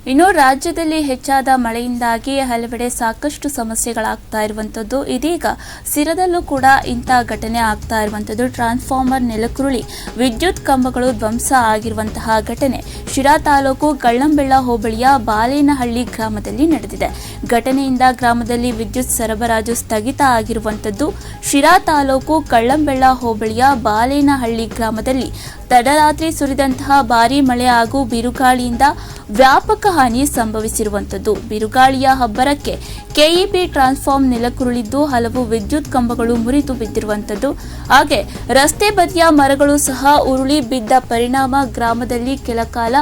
ಇನ್ನು ರಾಜ್ಯದಲ್ಲಿ ಹೆಚ್ಚಾದ ಮಳೆಯಿಂದಾಗಿ ಹಲವೆಡೆ ಸಾಕಷ್ಟು ಸಮಸ್ಯೆಗಳಾಗ್ತಾ ಇರುವಂತದ್ದು. ಇದೀಗ ಸಿರದಲ್ಲೂ ಕೂಡ ಇಂಥ ಘಟನೆ ಆಗ್ತಾ ಇರುವಂತದ್ದು. ಟ್ರಾನ್ಸ್ಫಾರ್ಮರ್ ನೆಲಕ್ಕುರುಳಿ ವಿದ್ಯುತ್ ಕಂಬಗಳು ಧ್ವಂಸ ಆಗಿರುವಂತಹ ಘಟನೆ ಶಿರಾ ತಾಲೂಕು ಕಳ್ಳಂಬೆಳ್ಳ ಹೋಬಳಿಯ ಬಾಲೇನಹಳ್ಳಿ ಗ್ರಾಮದಲ್ಲಿ ನಡೆದಿದೆ. ಘಟನೆಯಿಂದ ಗ್ರಾಮದಲ್ಲಿ ವಿದ್ಯುತ್ ಸರಬರಾಜು ಸ್ಥಗಿತ ಆಗಿರುವಂತದ್ದು. ಶಿರಾ ತಾಲೂಕು ಕಳ್ಳಂಬೆಳ್ಳ ಹೋಬಳಿಯ ಬಾಲೇನಹಳ್ಳಿ ಗ್ರಾಮದಲ್ಲಿ ತಡರಾತ್ರಿ ಸುರಿದಂತಹ ಭಾರೀ ಮಳೆ ಹಾಗೂ ಬಿರುಗಾಳಿಯಿಂದ ವ್ಯಾಪಕ ಹಾನಿ ಸಂಭವಿಸಿರುವಂತದ್ದು. ಬಿರುಗಾಳಿಯ ಅಬ್ಬರಕ್ಕೆ ಕೆಇಬಿ ಟ್ರಾನ್ಸ್ಫಾರ್ಮ್ ನೆಲಕ್ಕುರುಳಿದ್ದು ಹಲವು ವಿದ್ಯುತ್ ಕಂಬಗಳು ಮುರಿದು ಬಿದ್ದಿರುವಂತದ್ದು. ಹಾಗೆ ರಸ್ತೆ ಬದಿಯ ಮರಗಳು ಸಹ ಉರುಳಿ ಬಿದ್ದ ಪರಿಣಾಮ ಗ್ರಾಮದಲ್ಲಿ ಕೆಲಕಾಲ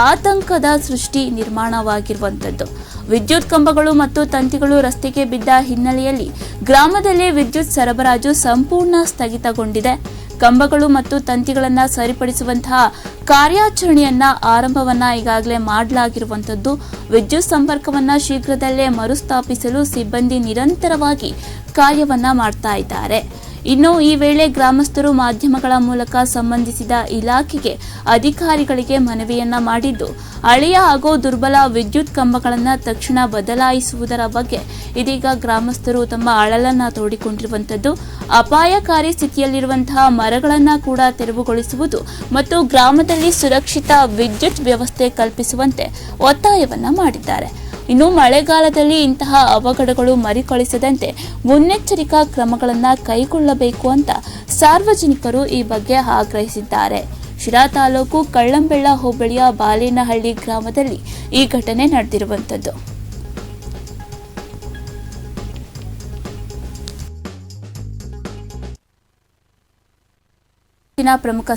ಆತಂಕದ ಸೃಷ್ಟಿ ನಿರ್ಮಾಣವಾಗಿರುವಂತದ್ದು. ವಿದ್ಯುತ್ ಕಂಬಗಳು ಮತ್ತು ತಂತಿಗಳು ರಸ್ತೆಗೆ ಬಿದ್ದ ಹಿನ್ನೆಲೆಯಲ್ಲಿ ಗ್ರಾಮದಲ್ಲಿ ವಿದ್ಯುತ್ ಸರಬರಾಜು ಸಂಪೂರ್ಣ ಸ್ಥಗಿತಗೊಂಡಿದೆ. ಕಂಬಗಳು ಮತ್ತು ತಂತಿಗಳನ್ನು ಸರಿಪಡಿಸುವಂತಹ ಕಾರ್ಯಾಚರಣೆಯನ್ನ ಆರಂಭವನ್ನ ಈಗಾಗಲೇ ಮಾಡಲಾಗಿರುವಂತದ್ದು. ವಿದ್ಯುತ್ ಸಂಪರ್ಕವನ್ನ ಶೀಘ್ರದಲ್ಲೇ ಮರುಸ್ಥಾಪಿಸಲು ಸಿಬ್ಬಂದಿ ನಿರಂತರವಾಗಿ ಕಾರ್ಯವನ್ನ ಮಾಡ್ತಾ ಇದ್ದಾರೆ. ಇನ್ನು ಈ ವೇಳೆ ಗ್ರಾಮಸ್ಥರು ಮಾಧ್ಯಮಗಳ ಮೂಲಕ ಸಂಬಂಧಿಸಿದ ಇಲಾಖೆಗೆ ಅಧಿಕಾರಿಗಳಿಗೆ ಮನವಿಯನ್ನ ಮಾಡಿದ್ದು, ಹಳೆಯ ಹಾಗೂ ದುರ್ಬಲ ವಿದ್ಯುತ್ ಕಂಬಗಳನ್ನು ತಕ್ಷಣ ಬದಲಾಯಿಸುವುದರ ಬಗ್ಗೆ ಇದೀಗ ಗ್ರಾಮಸ್ಥರು ತಮ್ಮ ಅಳಲನ್ನ ತೋಡಿಕೊಂಡಿರುವಂತದ್ದು. ಅಪಾಯಕಾರಿ ಸ್ಥಿತಿಯಲ್ಲಿರುವಂತಹ ಮರಗಳನ್ನು ಕೂಡ ತೆರವುಗೊಳಿಸುವುದು ಮತ್ತು ಗ್ರಾಮದಲ್ಲಿ ಸುರಕ್ಷಿತ ವಿದ್ಯುತ್ ವ್ಯವಸ್ಥೆ ಕಲ್ಪಿಸುವಂತೆ ಒತ್ತಾಯವನ್ನ ಮಾಡಿದ್ದಾರೆ. ಇನ್ನು ಮಳೆಗಾಲದಲ್ಲಿ ಇಂತಹ ಅವಘಡಗಳು ಮರುಕಳಿಸದಂತೆ ಮುನ್ನೆಚ್ಚರಿಕಾ ಕ್ರಮಗಳನ್ನು ಕೈಗೊಳ್ಳಬೇಕು ಅಂತ ಸಾರ್ವಜನಿಕರು ಈ ಬಗ್ಗೆ ಆಗ್ರಹಿಸಿದ್ದಾರೆ. ಶಿರಾ ತಾಲೂಕು ಕಳ್ಳಂಬೆಳ್ಳ ಹೋಬಳಿಯ ಬಾಲೇನಹಳ್ಳಿ ಗ್ರಾಮದಲ್ಲಿ ಈ ಘಟನೆ ನಡೆದಿರುವಂತದ್ದು. ಪ್ರಮುಖ